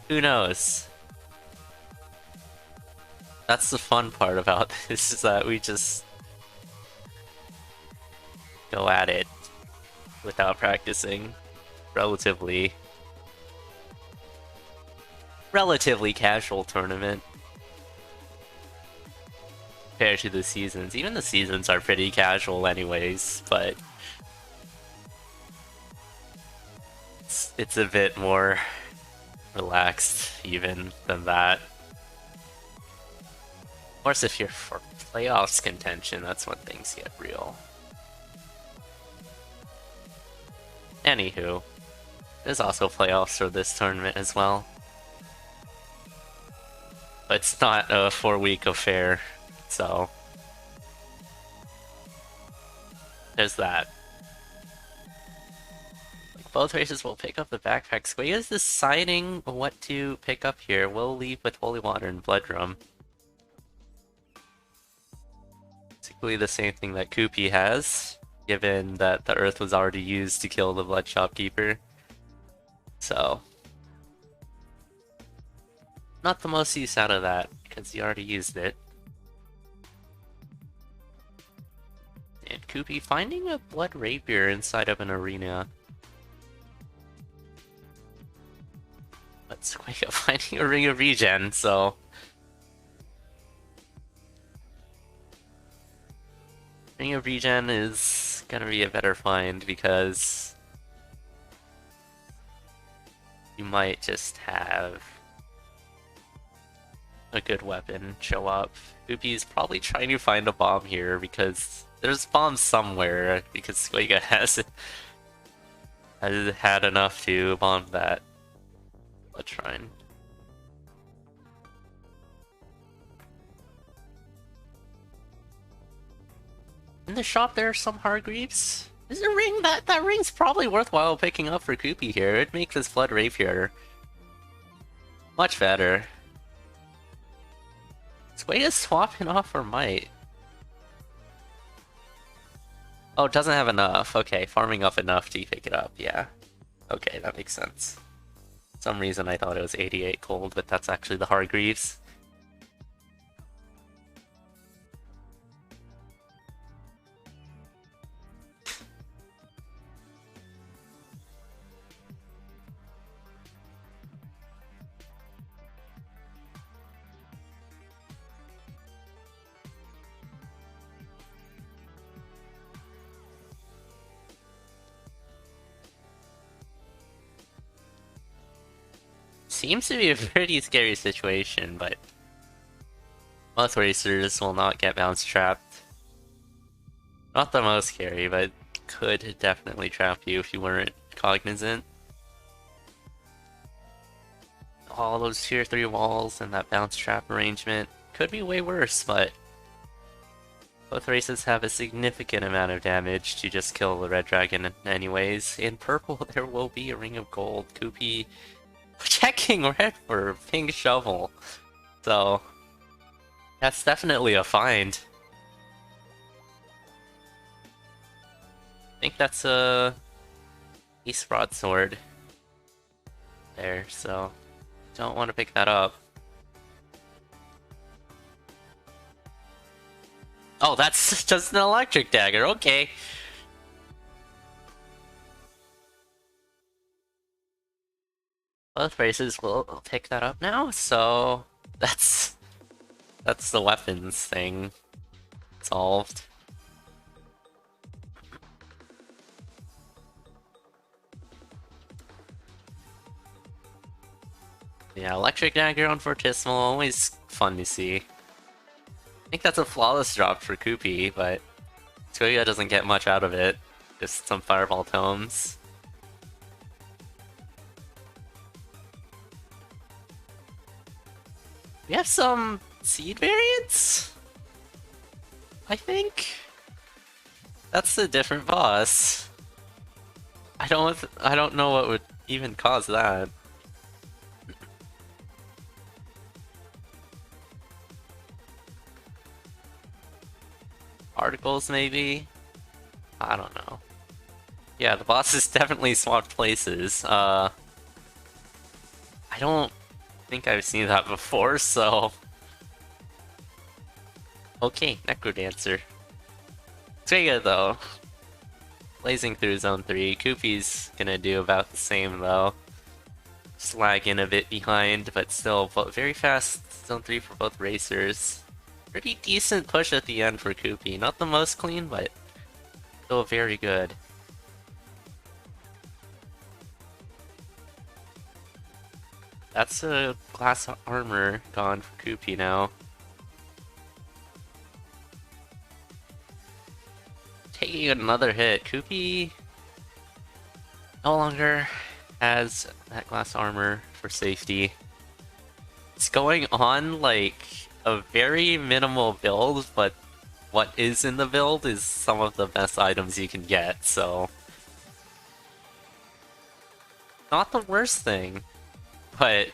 Who knows? That's the fun part about this, is that we just go at it without practicing. Relatively casual tournament compared to the seasons. Even the seasons are pretty casual anyways, but it's a bit more relaxed even than that. Of course, if you're for playoffs contention, that's when things get real. Anywho, there's also playoffs for this tournament as well. But it's not a 4-week affair, so there's that. Both races will pick up the backpack. Squega is deciding what to pick up here. We'll leave with Holy Water and Blood Drum. Basically the same thing that Kupi has, given that the Earth was already used to kill the Blood Shopkeeper. So, not the most use out of that, because he already used it. And Kupi finding a Blood Rapier inside of an arena. But Squega finding a Ring of Regen, so... Ring of Regen is gonna be a better find, because... you might just have a good weapon show up. Kupi's probably trying to find a bomb here, because there's bombs somewhere, because Squega has had enough to bomb that. Let's try. In the shop there are some Hargreaves. Is a ring that ring's probably worthwhile picking up for Kupi here. It'd make this Blood Rapier much better. Squega's swapping off for Might. Oh, it doesn't have enough. Okay, farming up enough to pick it up, yeah. Okay, that makes sense. For some reason I thought it was 88 gold, but that's actually the Hargreaves. Seems to be a pretty scary situation, but most racers will not get bounce trapped. Not the most scary, but could definitely trap you if you weren't cognizant. All those tier 3 walls and that bounce trap arrangement could be way worse, but both races have a significant amount of damage to just kill the red dragon anyways. In purple, there will be a ring of gold. Kupi checking red for pink shovel. So, that's definitely a find. I think that's a Ace Broadsword there, so don't want to pick that up. Oh, that's just an electric dagger, okay. Both races will pick that up now, so that's the weapons thing solved. Yeah, electric dagger on Fortissimo, always fun to see. I think that's a flawless drop for Kupi, but Squega doesn't get much out of it. Just some fireball tomes. We have some seed variants? I think that's a different boss. I don't know what would even cause that. Articles, maybe? I don't know. Yeah, the bosses definitely swapped places. I don't think I've seen that before, so... Okay, Necrodancer. Squega though. Blazing through Zone 3. Koopy's gonna do about the same though. Just lagging a bit behind, but still very fast Zone 3 for both racers. Pretty decent push at the end for Koopy. Not the most clean, but still very good. That's a glass armor gone for Koopy now. Taking another hit. Koopy no longer has that glass armor for safety. It's going on like a very minimal build, but what is in the build is some of the best items you can get, so... Not the worst thing, but...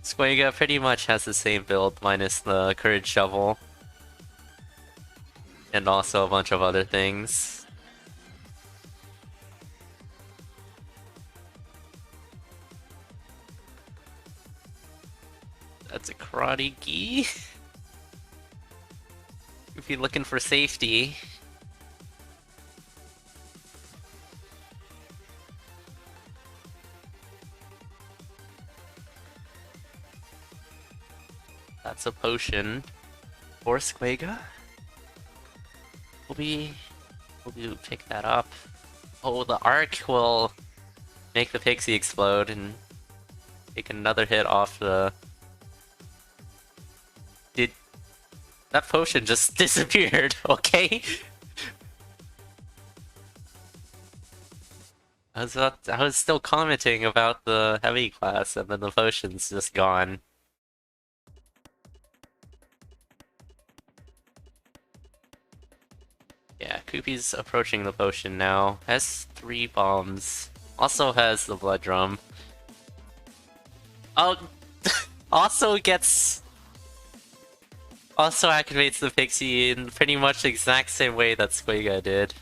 Squega pretty much has the same build minus the Courage Shovel. And also a bunch of other things. That's a karate gi. If you're looking for safety. That's a potion for Squega. We'll pick that up. Oh, the arc will make the pixie explode and take another hit off the... That potion just disappeared, okay? I was still commenting about the heavy class and then the potion's just gone. Yeah, Koopy's approaching the potion now. Has 3 bombs. Also has the blood drum. Oh, also activates the pixie in pretty much the exact same way that Squega did.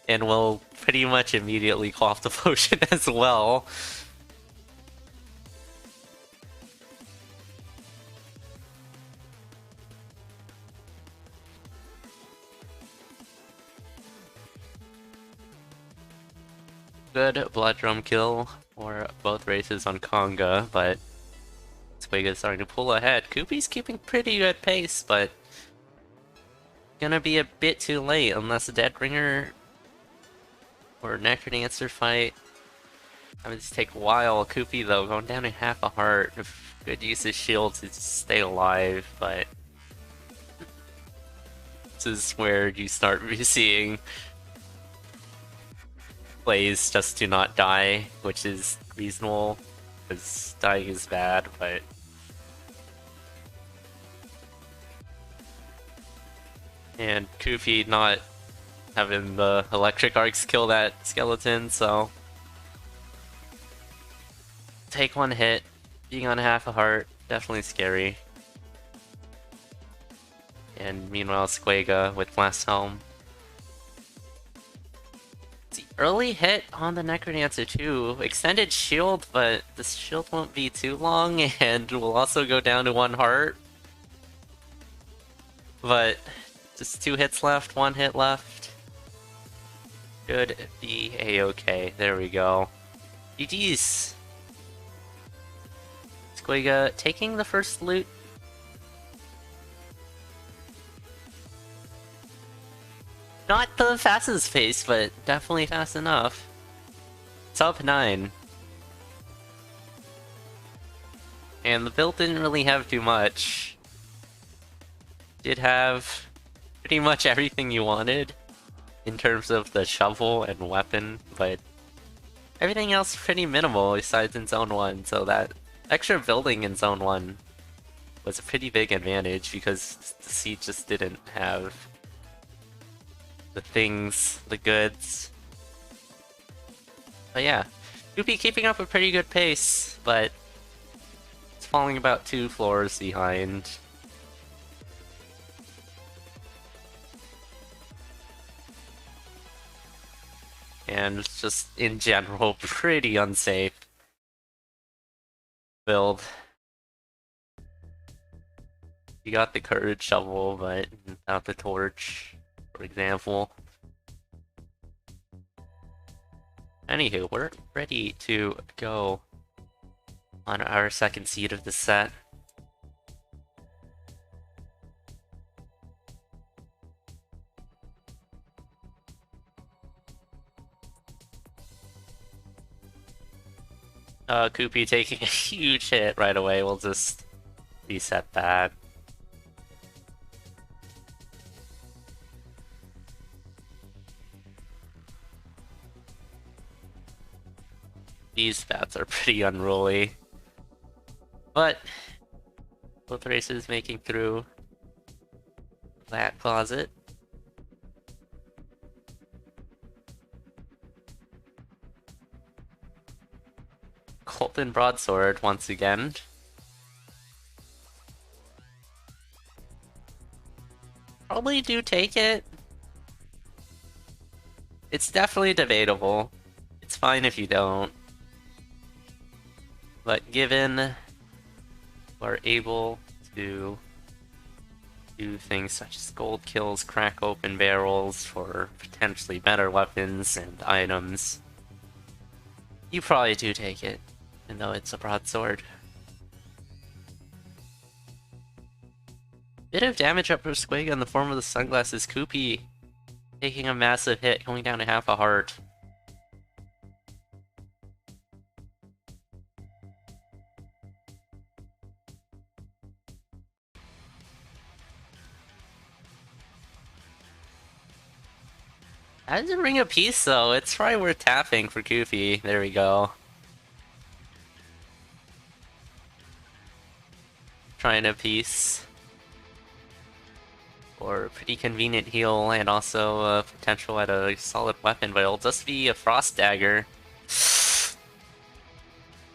And will pretty much immediately cough the potion as well. Good blood drum kill for both races on Conga, but Squega's starting to pull ahead. Koopy's keeping pretty good pace, but gonna be a bit too late unless Deadbringer or Necrodancer fight. I mean, this take a while. Koopy though, going down to half a heart. Good use of shield to stay alive, but this is where you start seeing plays just to not die, which is reasonable, because dying is bad, but... And Koopy not having the electric arcs kill that skeleton, so... Take one hit, being on half a heart, definitely scary. And meanwhile, Squega with Glass Helm. The early hit on the Necrodancer too. Extended shield, but the shield won't be too long, and will also go down to 1 heart. But just 2 hits left, 1 hit left. Should be a-okay. There we go. GG's. Squega taking the first loot. Not the fastest pace, but definitely fast enough. Sub 9. And the build didn't really have too much. Did have pretty much everything you wanted in terms of the shovel and weapon, but everything else pretty minimal besides in Zone 1, so that extra building in Zone 1 was a pretty big advantage because the Siege just didn't have the things, the goods. But yeah, Koopy keeping up a pretty good pace, but it's falling about 2 floors behind. And it's just, in general, pretty unsafe. build. You got the courage shovel, but without the torch, for example. Anywho, we're ready to go on our second seed of the set. Kupi taking a huge hit right away. We'll just reset that. These bats are pretty unruly. But both races making through that closet. Golden Broadsword once again. Probably do take it. It's definitely debatable. It's fine if you don't. But given we're able to do things such as gold kills, crack open barrels for potentially better weapons and items, you probably do take it, even though it's a broadsword. Bit of damage up for Squega in the form of the sunglasses. Kupi taking a massive hit, going down to half a heart. That's a ring of peace though, it's probably worth tapping for Kupi. There we go. Trying to peace. Or a pretty convenient heal, and also potential at a solid weapon, but it'll just be a frost dagger.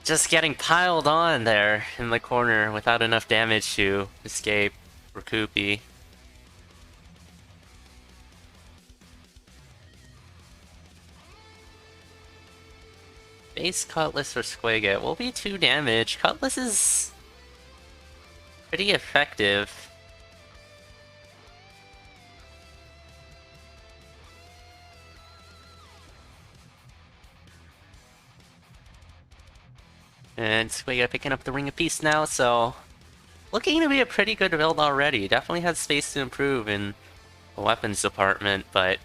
Just getting piled on there in the corner without enough damage to escape for Kupi. Base Cutlass for Squega. It will be 2 damage. Cutlass is pretty effective. And Squega picking up the Ring of Peace now, so looking to be a pretty good build already. Definitely has space to improve in the weapons department, but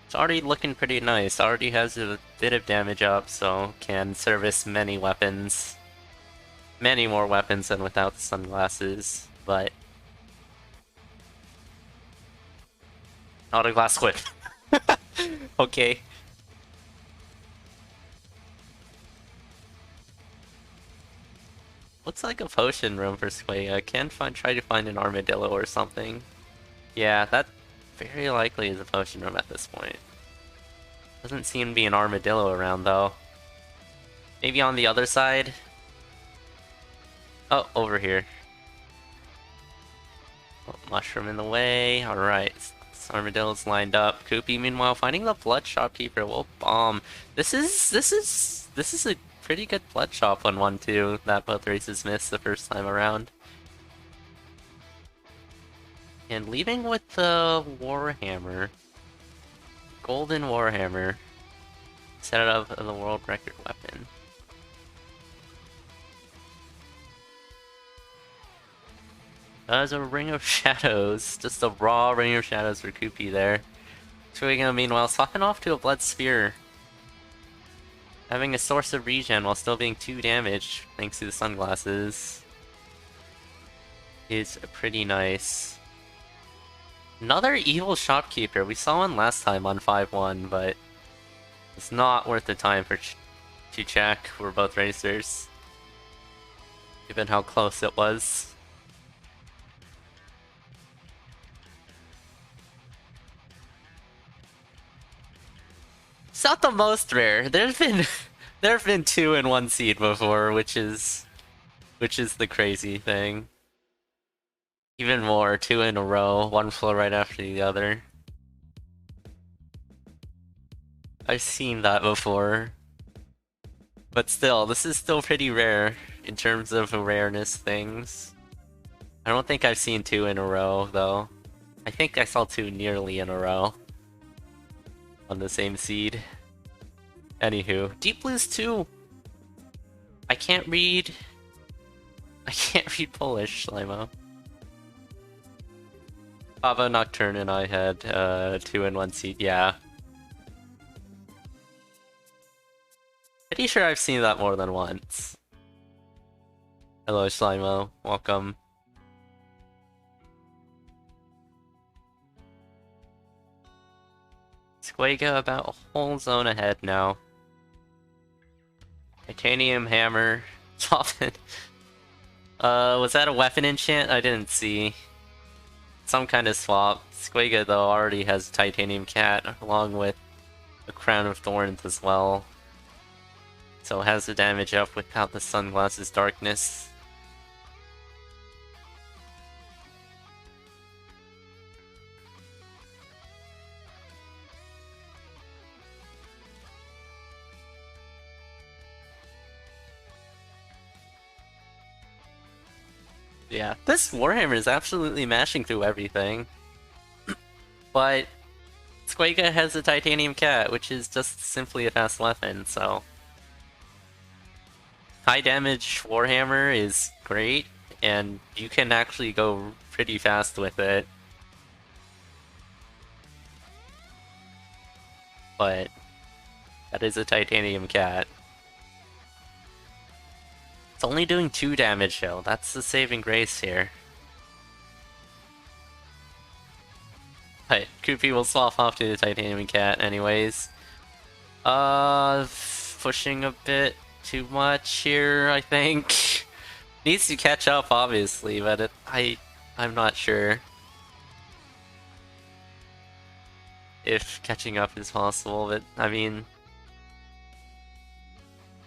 it's already looking pretty nice. Already has a bit of damage up, so can service many weapons. Many more weapons than without the sunglasses, but not a glass whip. Okay. Looks like a potion room for Squega. Can try to find an armadillo or something. Yeah, that very likely is a potion room at this point. Doesn't seem to be an armadillo around though. Maybe on the other side? Oh, over here. Oh, mushroom in the way. Alright, armadillo's lined up. Kupi, meanwhile, finding the blood shopkeeper will bomb. This is a pretty good blood shop on 1-2 that both races missed the first time around. And leaving with the Warhammer. Golden Warhammer. Set it up the world record weapon. As a Ring of Shadows. Just a raw Ring of Shadows for Kupi there. Squega, meanwhile, swapping off to a Blood Spear. Having a source of regen while still being 2 damage, thanks to the sunglasses, is pretty nice. Another evil shopkeeper. We saw one last time on 5-1, but it's not worth the time for to check for both racers, given how close it was. It's not the most rare. There've been 2 in 1 seed before, which is the crazy thing. Even more, 2 in a row, 1 flow right after the other. I've seen that before. But still, this is still pretty rare. in terms of rareness things. I don't think I've seen 2 in a row, though. I think I saw 2 nearly in a row on the same seed. Anywho, Deep Blues 2. I can't read Polish, Slimo. Ava Nocturne and I had 2 in 1 seed, yeah. Pretty sure I've seen that more than once. Hello, Slimo. Welcome. Squega about a whole zone ahead now. Titanium hammer. Soften. Was that a weapon enchant? I didn't see. Some kind of swap. Squega, though, already has Titanium Cat, along with a Crown of Thorns as well. So it has the damage up without the Sunglasses Darkness. Yeah, this Warhammer is absolutely mashing through everything. But Squega has a Titanium Cat, which is just simply a fast weapon, so... High damage Warhammer is great, and you can actually go pretty fast with it. But that is a Titanium Cat. It's only doing 2 damage though, that's the saving grace here. But Kupi will swap off to the Titanium Cat anyways. Pushing a bit too much here, I think. Needs to catch up, obviously, but I'm not sure if catching up is possible, but I mean...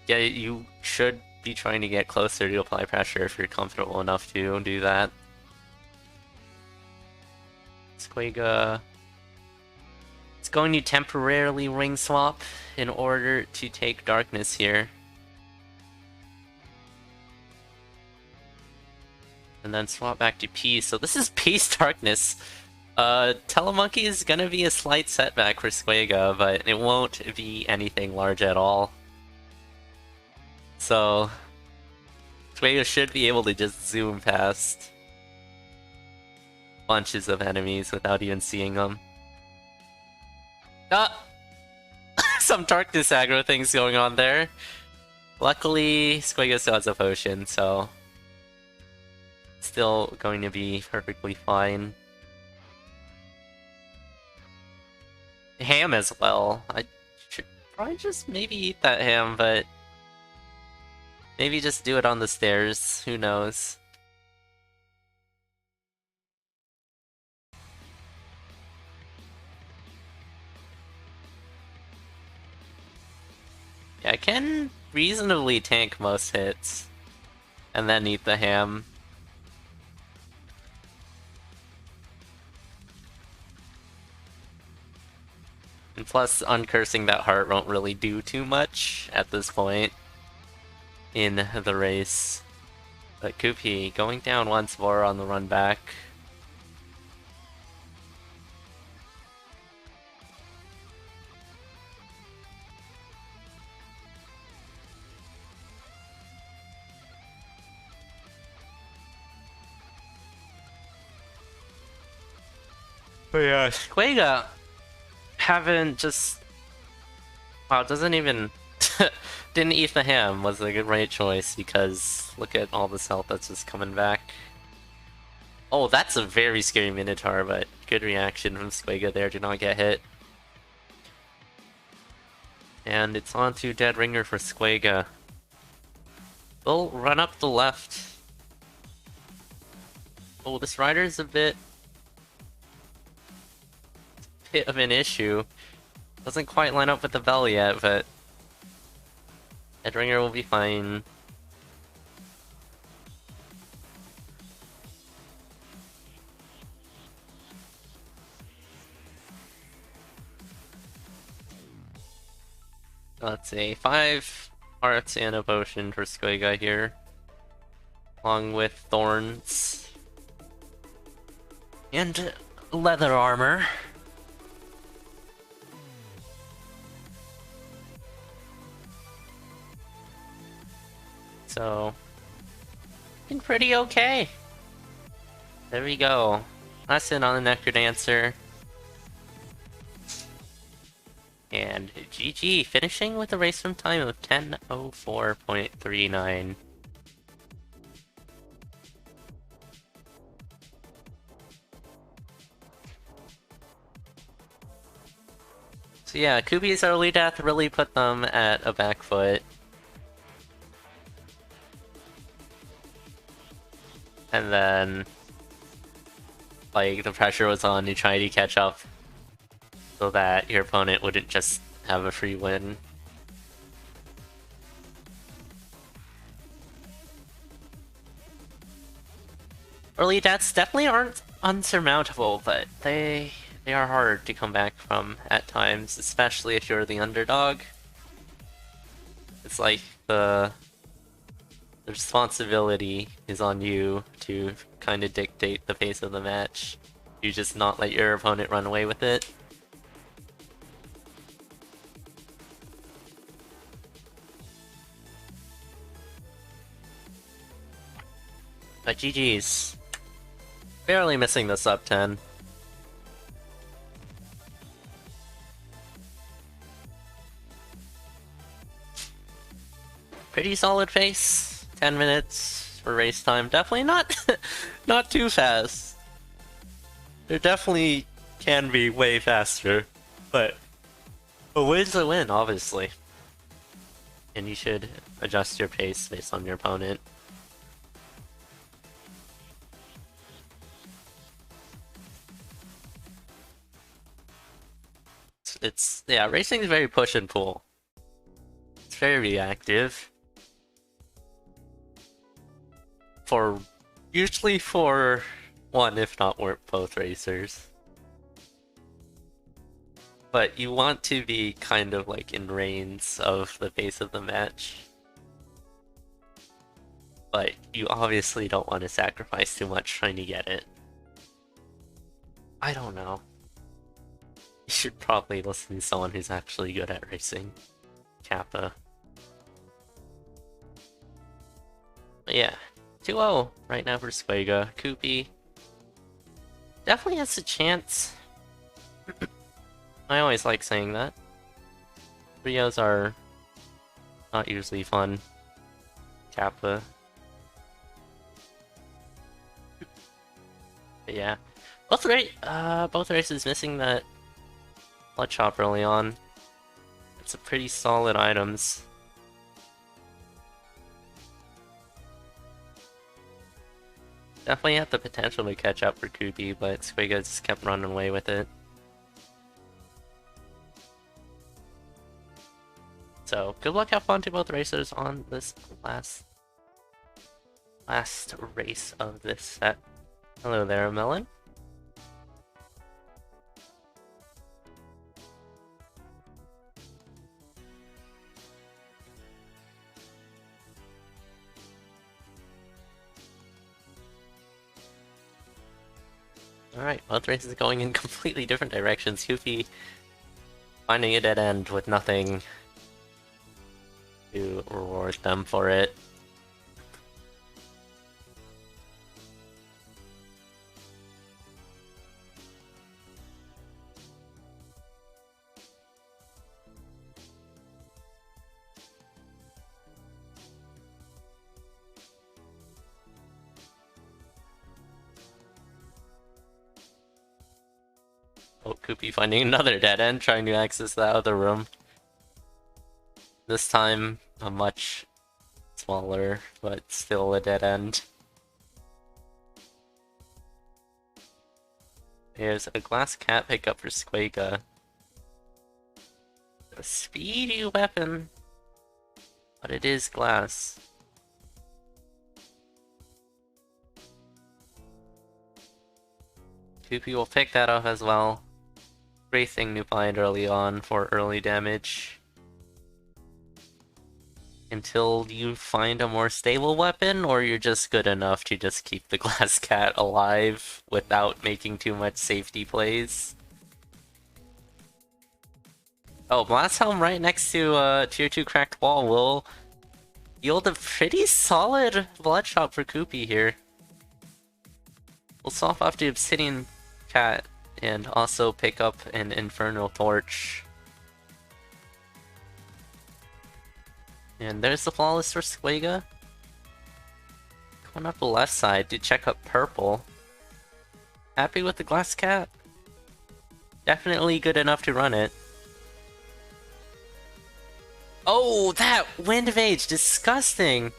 Yeah, you should be trying to get closer to apply pressure if you're comfortable enough to do that. Squega is going to temporarily ring swap in order to take darkness here. And then swap back to peace. So this is peace darkness. Telemonkey is gonna be a slight setback for Squega, but it won't be anything large at all. So Squega should be able to just zoom past bunches of enemies without even seeing them. Ah! Some darkness aggro things going on there. Luckily, Squega still has a potion, so still going to be perfectly fine. Ham as well. I should probably just maybe eat that ham, but maybe just do it on the stairs. Who knows? Yeah, I can reasonably tank most hits and then eat the ham. And plus, uncursing that heart won't really do too much at this point in the race. But Kupi going down once more on the run back. But yeah, Squega haven't just... Wow, doesn't even... Didn't eat the ham was the right choice, because look at all this health that's just coming back. Oh, that's a very scary Minotaur, but good reaction from Squega there, did not get hit. And it's on to Dead Ringer for Squega. They'll run up the left. Oh, this rider's a bit of an issue. Doesn't quite line up with the bell yet, but Deadringer will be fine. Let's see, 5 hearts and a potion for Squega here. along with thorns and leather armor. So, been pretty okay. There we go. Lesson on the Necrodancer. And GG, finishing with a race from time of 10:04.39. So yeah, Kubi's early death really put them at a back foot. And then, like, the pressure was on to try to catch up so that your opponent wouldn't just have a free win. Early deaths definitely aren't unsurmountable, but they are hard to come back from at times, especially if you're the underdog. It's like the responsibility is on you to kind of dictate the pace of the match. You just not let your opponent run away with it. But GG's. Barely missing the sub 10. Pretty solid pace. 10 minutes for race time. Definitely not not too fast. There definitely can be way faster, but a win's a win, obviously. And you should adjust your pace based on your opponent. Yeah, racing is very push and pull. It's very reactive. Usually for one, if not both racers. But you want to be kind of like in reins of the pace of the match. But you obviously don't want to sacrifice too much trying to get it. I don't know. You should probably listen to someone who's actually good at racing. Kappa. But yeah, 2-0 right now for Squega. Kupi definitely has a chance. I always like saying that. Trios are not usually fun. Kappa. But yeah. Both races missing that blood chop early on. It's a pretty solid items. Definitely had the potential to catch up for Kupi, but Squega just kept running away with it. So, good luck, have fun to both racers on this last race of this set. Hello there, Melon. Alright, both races going in completely different directions. Yuffie finding a dead end with nothing to reward them for it. Oh, Kupi finding another dead end, trying to access that other room. This time, a much smaller, but still a dead end. There's a glass cat pickup for Squega. A speedy weapon, but it is glass. Kupi will pick that up as well. Great thing to find early on for early damage. until you find a more stable weapon, or you're just good enough to just keep the glass cat alive without making too much safety plays. Oh, Blast Helm right next to Tier 2 Cracked Wall will yield a pretty solid Bloodshot for Koopy here. We'll swap off to Obsidian Cat and also pick up an Infernal Torch. And there's the Flawless for Squega. Going up the left side to check up Purple. Happy with the Glass Cat? Definitely good enough to run it. Oh, that Wind Mage! Disgusting!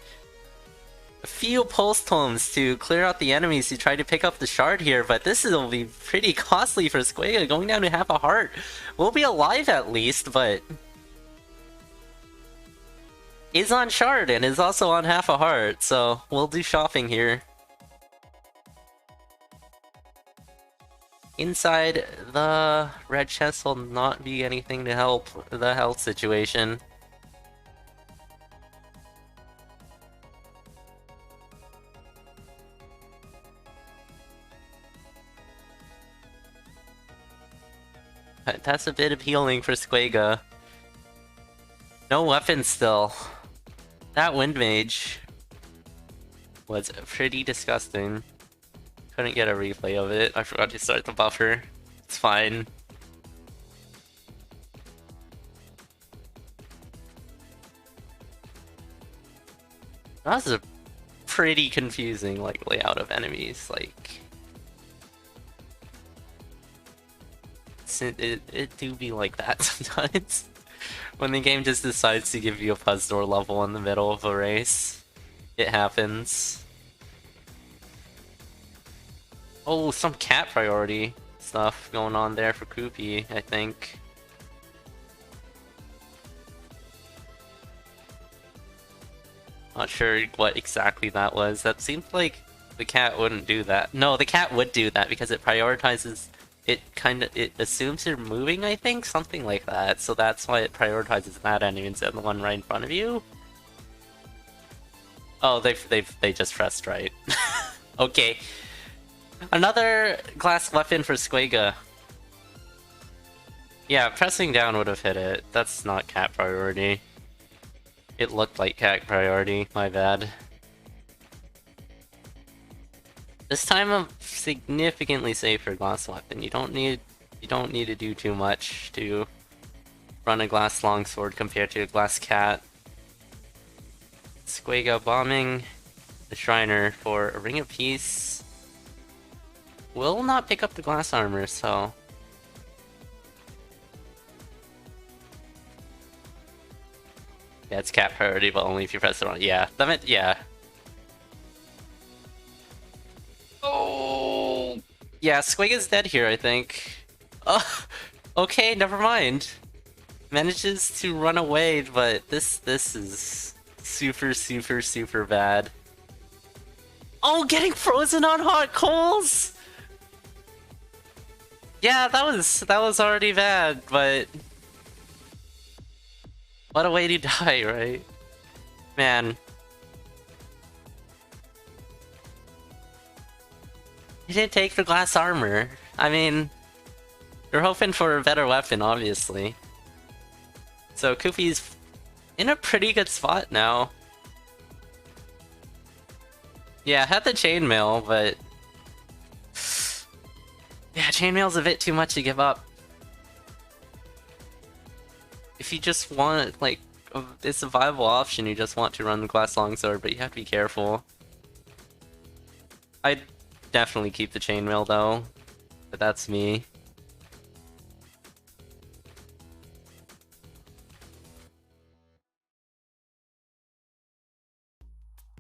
A few Pulse Tomes to clear out the enemies who try to pick up the shard here, but this will be pretty costly for Squega, going down to half a heart. We'll be alive at least, but is on shard and is also on half a heart, so we'll do shopping here. Inside, the red chest will not be anything to help the health situation. That's a bit of healing for Squega. No weapons still. That Wind Mage was pretty disgusting. Couldn't get a replay of it. I forgot to start the buffer. It's fine. That was a pretty confusing layout of enemies. It do be like that sometimes. When the game just decides to give you a Puzzle level in the middle of a race. It happens. Oh, some cat priority stuff going on there for Koopy, I think. Not sure what exactly that was. That seemed like the cat wouldn't do that. No, the cat would do that because it prioritizes... It assumes you're moving, I think? Something like that. So that's why it prioritizes that enemy instead of the one right in front of you. Oh, they just pressed right. Okay. Another glass weapon for Squega. Yeah, pressing down would have hit it. That's not cat priority. It looked like cat priority, my bad. This time a significantly safer glass weapon. You don't need to do too much to run a glass longsword compared to a glass cat. Squega bombing the Shriner for a Ring of Peace. Will not pick up the glass armor, so... Yeah, it's cat priority, but only if you press it on. Yeah, yeah. Oh, yeah, Squega's dead here, I think. Oh, okay, never mind. Manages to run away, but this is super bad. Oh, getting frozen on hot coals! Yeah, that was already bad, but what a way to die, right? Man. He didn't take the glass armor. I mean, you're hoping for a better weapon, obviously. So Koopy's in a pretty good spot now. Yeah, had the chainmail, but... Yeah, chainmail's a bit too much to give up. If you just want, it's a viable option, you just want to run the glass longsword, but you have to be careful. I'd definitely keep the chainmail though, but that's me.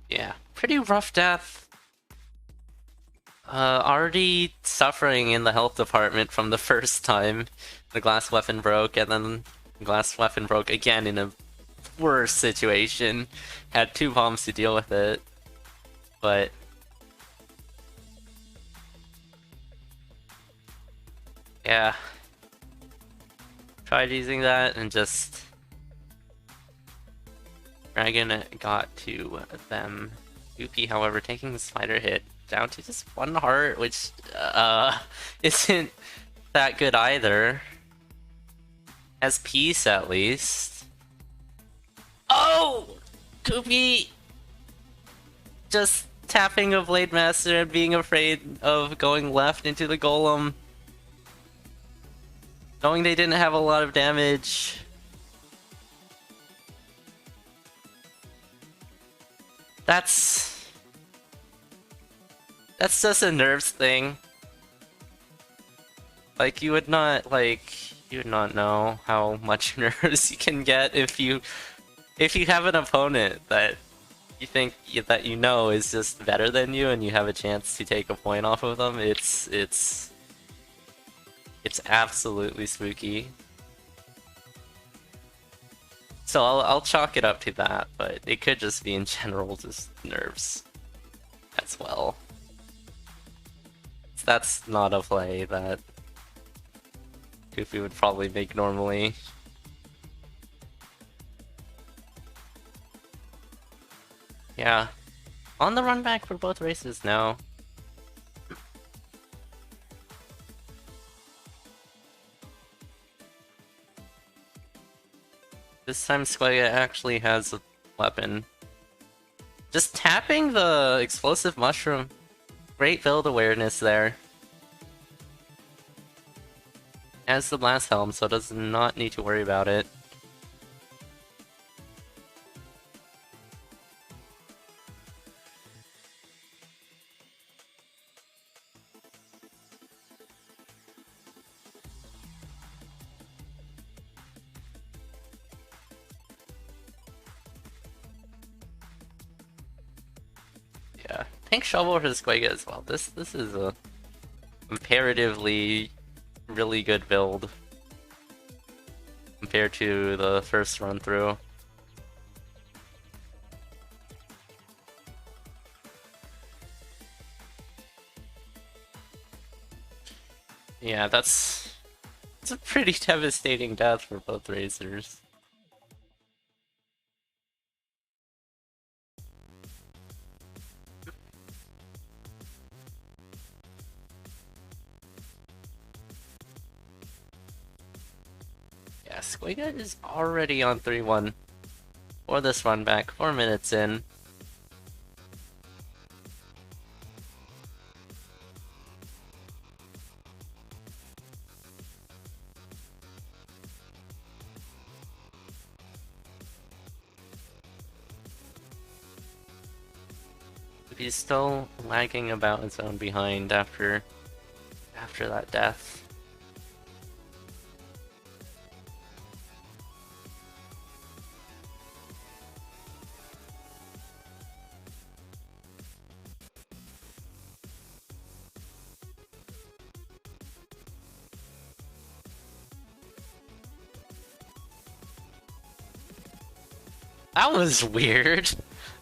Yeah, pretty rough death. Already suffering in the health department from the first time the glass weapon broke, and then the glass weapon broke again in a worse situation. Had 2 bombs to deal with it, but... Yeah. Tried using that and just... Dragon got to them. Goopy, however, taking the spider hit down to just 1 heart, which isn't that good either. Has peace at least. Oh! Goopy just tapping a Blade Master and being afraid of going left into the Golem. Knowing they didn't have a lot of damage. That's just a nerves thing. Like, you would not know how much nerves you can get if you have an opponent that you think that you know is just better than you and you have a chance to take a point off of them. It's absolutely spooky. So I'll chalk it up to that, but it could just be in general just nerves as well. That's not a play that Goofy would probably make normally. Yeah. On the run back for both races now. This time squega actually has a weapon. Just tapping the explosive mushroom. Great build awareness there. Has the blast helm, so does not need to worry about it. Yeah, tank shovel for squega as well. This is a comparatively really good build compared to the first run through. Yeah, it's a pretty devastating death for both racers. Yeah, squega is already on 3-1 for this run back, 4 minutes in. He's still lagging about his own behind after that death. That was weird.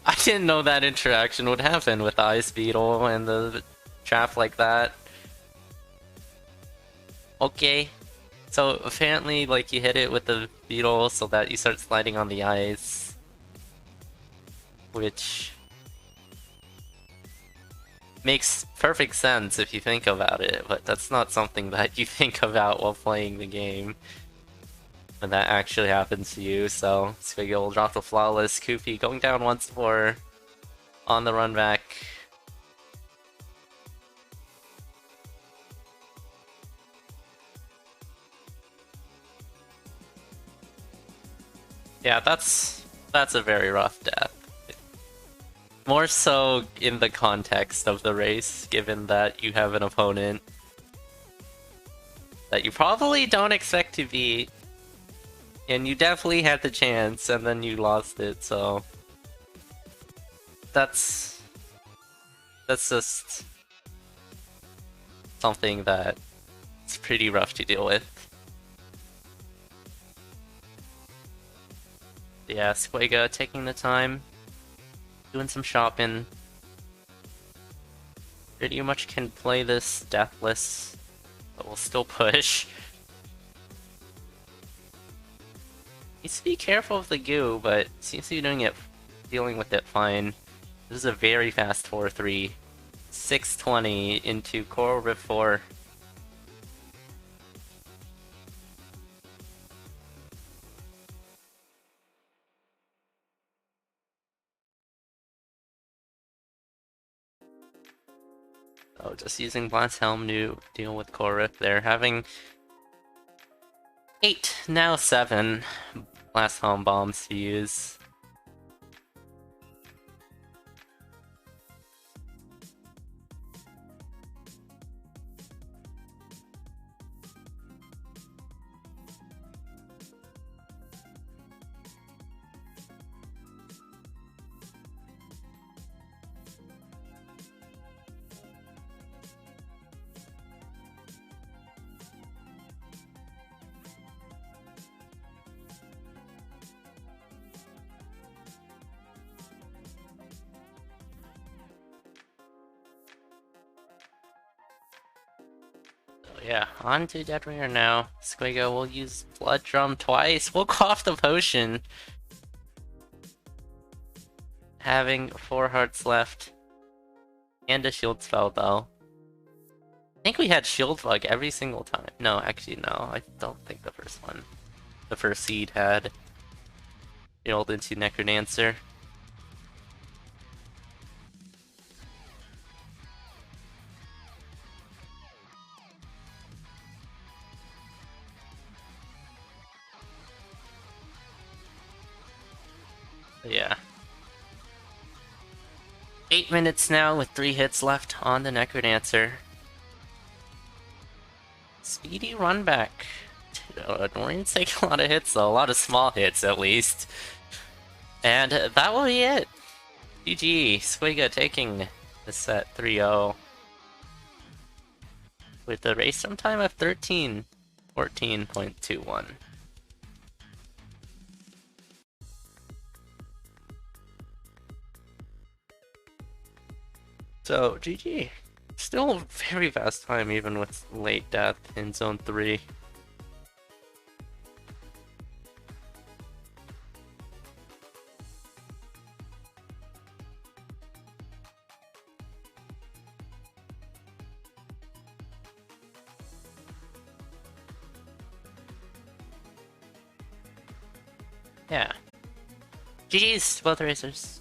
I didn't know that interaction would happen with the Ice Beetle and the trap like that. Okay. So apparently, like, you hit it with the beetle so that you start sliding on the ice. Which makes perfect sense if you think about it, but that's not something that you think about while playing the game when that actually happens to you. So squega will drop the flawless. Koopy going down once more on the run back. Yeah, that's a very rough death. More so in the context of the race, given that you have an opponent that you probably don't expect to beat, and you definitely had the chance, and then you lost it, so that's just something that it's pretty rough to deal with. Yeah, squega taking the time, doing some shopping. Pretty much can play this deathless, but will still push. Needs to be careful of the goo, but seems to be dealing with it fine. This is a very fast 4-3. 620 into Coral Rift 4. Oh, just using Blast Helm to deal with Coral Rift. They're having 8, now 7 Blast Helm bombs to use. Yeah, on to Dead Ringer now. Squega will use Blood Drum twice. We'll cough the potion. Having 4 hearts left. And a shield spell, though. I think we had Shield Bug every single time. No, actually, no. I don't think the first one. The first seed had Shield into Necrodancer. But yeah. 8 minutes now with 3 hits left on the Necrodancer. Speedy run back. Dorian's taking a lot of hits though, a lot of small hits at least. And that will be it. GG, Squega taking the set 3-0. With a race time of 14.21. So, GG. Still very fast time even with late death in Zone 3. Yeah. GG's to both racers.